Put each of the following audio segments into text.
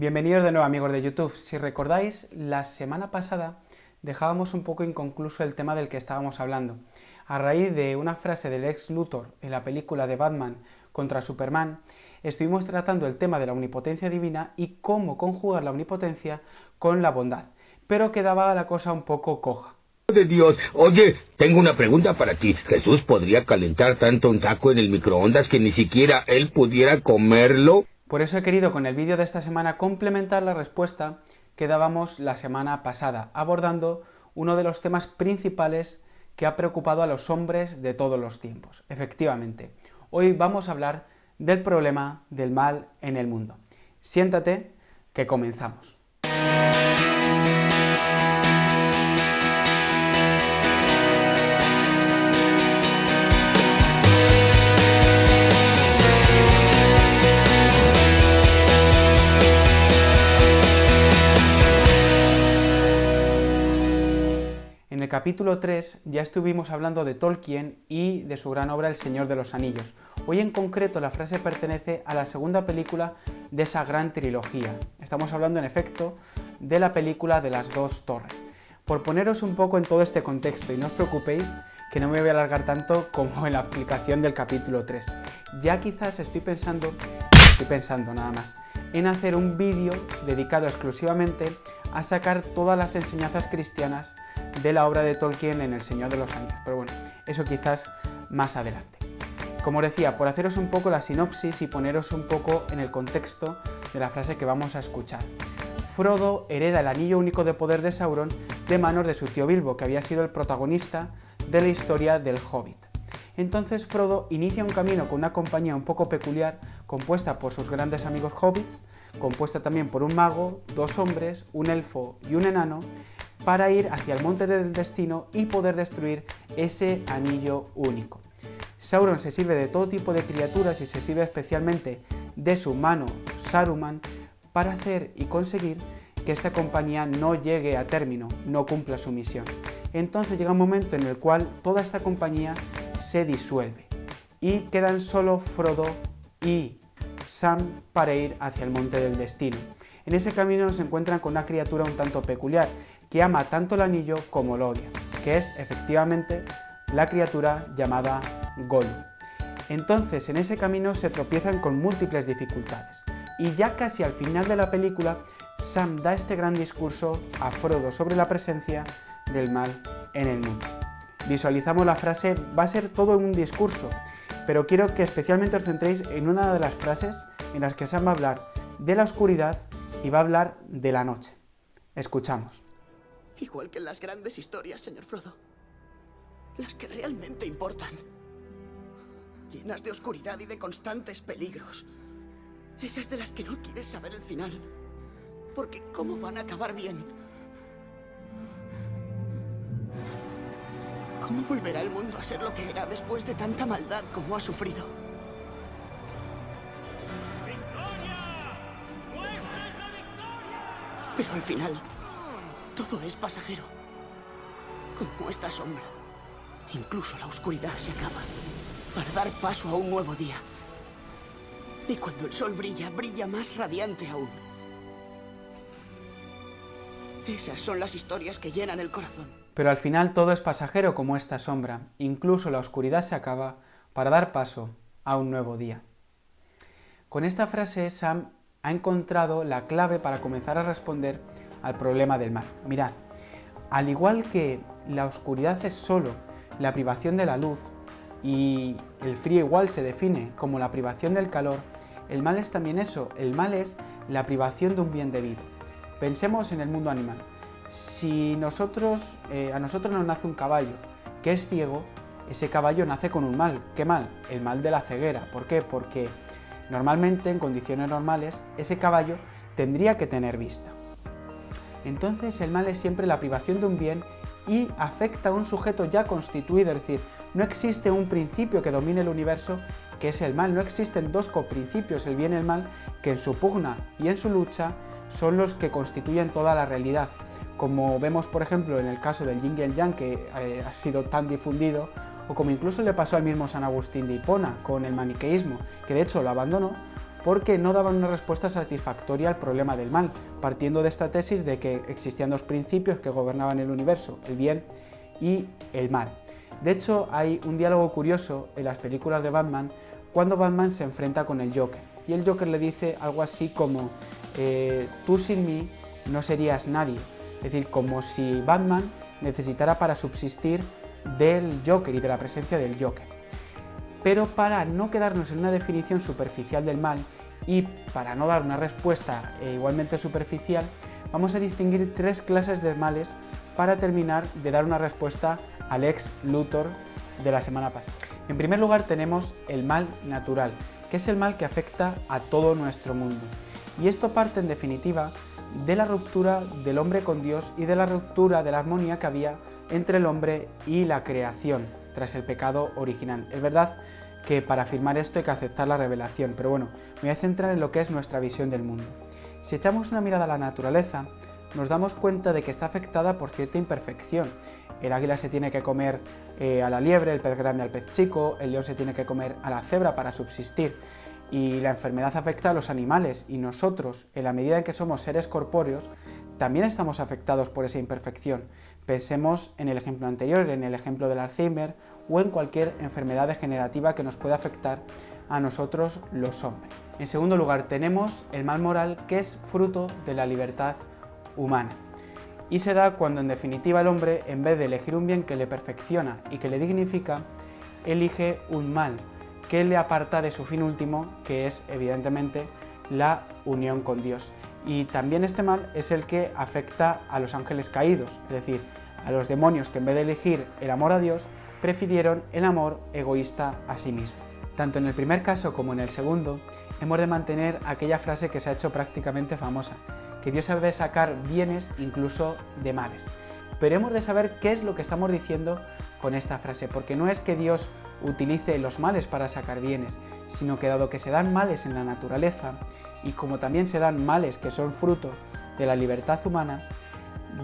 Bienvenidos de nuevo, amigos de YouTube. Si recordáis, la semana pasada dejábamos un poco inconcluso el tema del que estábamos hablando. A raíz de una frase del Lex Luthor en la película de Batman contra Superman, estuvimos tratando el tema de la omnipotencia divina y cómo conjugar la omnipotencia con la bondad, pero quedaba la cosa un poco coja. De Dios, oye, tengo una pregunta para ti. ¿Jesús podría calentar tanto un taco en el microondas que ni siquiera él pudiera comerlo? Por eso he querido con el vídeo de esta semana complementar la respuesta que dábamos la semana pasada, abordando uno de los temas principales que ha preocupado a los hombres de todos los tiempos. Efectivamente, hoy vamos a hablar del problema del mal en el mundo. Siéntate, que comenzamos. En el capítulo 3 ya estuvimos hablando de Tolkien y de su gran obra El Señor de los Anillos. Hoy en concreto la frase pertenece a la segunda película de esa gran trilogía. Estamos hablando en efecto de la película de las dos torres. Por poneros un poco en todo este contexto, y no os preocupéis que no me voy a alargar tanto como en la aplicación del capítulo 3. Ya quizás estoy pensando nada más, en hacer un vídeo dedicado exclusivamente a sacar todas las enseñanzas cristianas de la obra de Tolkien en El Señor de los Anillos, pero bueno, eso quizás más adelante. Como os decía, por haceros un poco la sinopsis y poneros un poco en el contexto de la frase que vamos a escuchar. Frodo hereda el anillo único de poder de Sauron de manos de su tío Bilbo, que había sido el protagonista de la historia del Hobbit. Entonces Frodo inicia un camino con una compañía un poco peculiar, compuesta por sus grandes amigos hobbits, compuesta también por un mago, dos hombres, un elfo y un enano, para ir hacia el monte del destino y poder destruir ese anillo único. Sauron se sirve de todo tipo de criaturas y se sirve especialmente de su mano Saruman para hacer y conseguir que esta compañía no llegue a término, no cumpla su misión. Entonces llega un momento en el cual toda esta compañía se disuelve y quedan solo Frodo y Sam para ir hacia el monte del destino. En ese camino se encuentran con una criatura un tanto peculiar que ama tanto el anillo como lo odia, que es efectivamente la criatura llamada Gollum. Entonces en ese camino se tropiezan con múltiples dificultades y ya casi al final de la película Sam da este gran discurso a Frodo sobre la presencia del mal en el mundo. Visualizamos la frase, va a ser todo un discurso, pero quiero que especialmente os centréis en una de las frases en las que Sam va a hablar de la oscuridad y va a hablar de la noche. Escuchamos. Igual que en las grandes historias, señor Frodo. Las que realmente importan. Llenas de oscuridad y de constantes peligros. Esas de las que no quieres saber el final. Porque ¿cómo van a acabar bien? ¿Cómo volverá el mundo a ser lo que era después de tanta maldad como ha sufrido? ¡Victoria! ¡Nuestra es la victoria! Pero al final, todo es pasajero. Como esta sombra. Incluso la oscuridad se acaba para dar paso a un nuevo día. Y cuando el sol brilla, brilla más radiante aún. Esas son las historias que llenan el corazón. Pero al final todo es pasajero como esta sombra, incluso la oscuridad se acaba para dar paso a un nuevo día. Con esta frase Sam ha encontrado la clave para comenzar a responder al problema del mal. Mirad, al igual que la oscuridad es solo la privación de la luz y el frío igual se define como la privación del calor, el mal es también eso, el mal es la privación de un bien debido. Pensemos en el mundo animal. Si a nosotros nos nace un caballo que es ciego, ese caballo nace con un mal. ¿Qué mal? El mal de la ceguera. ¿Por qué? Porque normalmente, en condiciones normales, ese caballo tendría que tener vista. Entonces el mal es siempre la privación de un bien y afecta a un sujeto ya constituido, es decir, no existe un principio que domine el universo que es el mal, no existen dos coprincipios, el bien y el mal, que en su pugna y en su lucha son los que constituyen toda la realidad. Como vemos, por ejemplo, en el caso del Yin y el Yang, que ha sido tan difundido, o como incluso le pasó al mismo San Agustín de Hipona con el maniqueísmo, que de hecho lo abandonó, porque no daban una respuesta satisfactoria al problema del mal, partiendo de esta tesis de que existían dos principios que gobernaban el universo, el bien y el mal. De hecho, hay un diálogo curioso en las películas de Batman cuando Batman se enfrenta con el Joker, y el Joker le dice algo así como tú sin mí no serías nadie, es decir, como si Batman necesitara para subsistir del Joker y de la presencia del Joker. Pero para no quedarnos en una definición superficial del mal y para no dar una respuesta igualmente superficial, vamos a distinguir tres clases de males para terminar de dar una respuesta al ex Luthor de la semana pasada. En primer lugar tenemos el mal natural, que es el mal que afecta a todo nuestro mundo. Y esto parte en definitiva de la ruptura del hombre con Dios y de la ruptura de la armonía que había entre el hombre y la creación tras el pecado original. Es verdad que para afirmar esto hay que aceptar la revelación, pero bueno, me voy a centrar en lo que es nuestra visión del mundo. Si echamos una mirada a la naturaleza, nos damos cuenta de que está afectada por cierta imperfección. El águila se tiene que comer a la liebre, el pez grande al pez chico, el león se tiene que comer a la cebra para subsistir. Y la enfermedad afecta a los animales, y nosotros, en la medida en que somos seres corpóreos, también estamos afectados por esa imperfección. Pensemos en el ejemplo anterior, en el ejemplo del Alzheimer, o en cualquier enfermedad degenerativa que nos pueda afectar a nosotros los hombres. En segundo lugar, tenemos el mal moral, que es fruto de la libertad humana. Y se da cuando en definitiva el hombre, en vez de elegir un bien que le perfecciona y que le dignifica, elige un mal que le aparta de su fin último, que es evidentemente la unión con Dios. Y también este mal es el que afecta a los ángeles caídos, es decir, a los demonios que en vez de elegir el amor a Dios, prefirieron el amor egoísta a sí mismo. Tanto en el primer caso como en el segundo, hemos de mantener aquella frase que se ha hecho prácticamente famosa, que Dios sabe sacar bienes incluso de males. Pero hemos de saber qué es lo que estamos diciendo con esta frase, porque no es que Dios utilice los males para sacar bienes, sino que dado que se dan males en la naturaleza, y como también se dan males que son fruto de la libertad humana,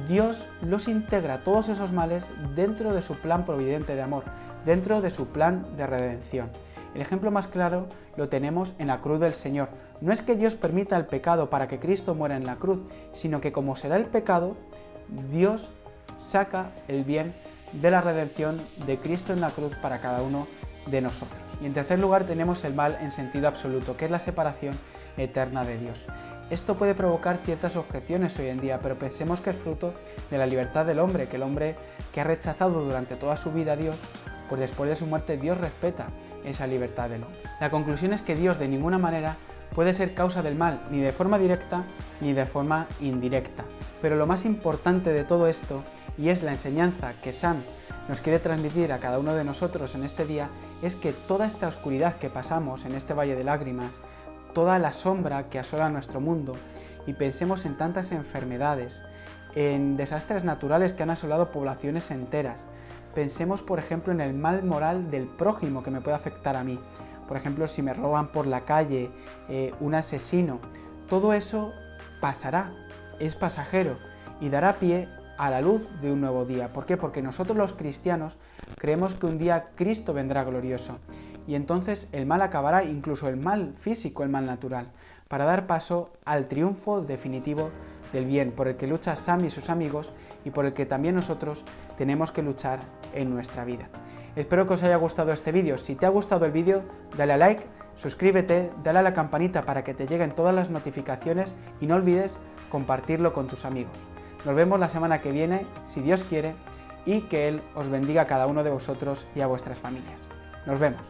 Dios los integra todos esos males dentro de su plan providente de amor, dentro de su plan de redención. El ejemplo más claro lo tenemos en la cruz del Señor. No es que Dios permita el pecado para que Cristo muera en la cruz, sino que como se da el pecado, Dios saca el bien de la redención de Cristo en la cruz para cada uno de nosotros. Y en tercer lugar tenemos el mal en sentido absoluto, que es la separación eterna de Dios. Esto puede provocar ciertas objeciones hoy en día, pero pensemos que es fruto de la libertad del hombre, que el hombre que ha rechazado durante toda su vida a Dios, pues después de su muerte Dios respeta esa libertad del hombre. La conclusión es que Dios de ninguna manera puede ser causa del mal, ni de forma directa ni de forma indirecta. Pero lo más importante de todo esto, y es la enseñanza que Sam nos quiere transmitir a cada uno de nosotros en este día, es que toda esta oscuridad que pasamos en este valle de lágrimas, toda la sombra que asola nuestro mundo, y pensemos en tantas enfermedades, en desastres naturales que han asolado poblaciones enteras. Pensemos, por ejemplo, en el mal moral del prójimo que me puede afectar a mí. Por ejemplo, si me roban por la calle, un asesino. Todo eso pasará, es pasajero y dará pie a la luz de un nuevo día. ¿Por qué? Porque nosotros los cristianos creemos que un día Cristo vendrá glorioso y entonces el mal acabará, incluso el mal físico, el mal natural, para dar paso al triunfo definitivo del bien, por el que lucha Sam y sus amigos y por el que también nosotros tenemos que luchar en nuestra vida. Espero que os haya gustado este vídeo. Si te ha gustado el vídeo, dale a like, suscríbete, dale a la campanita para que te lleguen todas las notificaciones y no olvides compartirlo con tus amigos. Nos vemos la semana que viene, si Dios quiere, y que Él os bendiga a cada uno de vosotros y a vuestras familias. Nos vemos.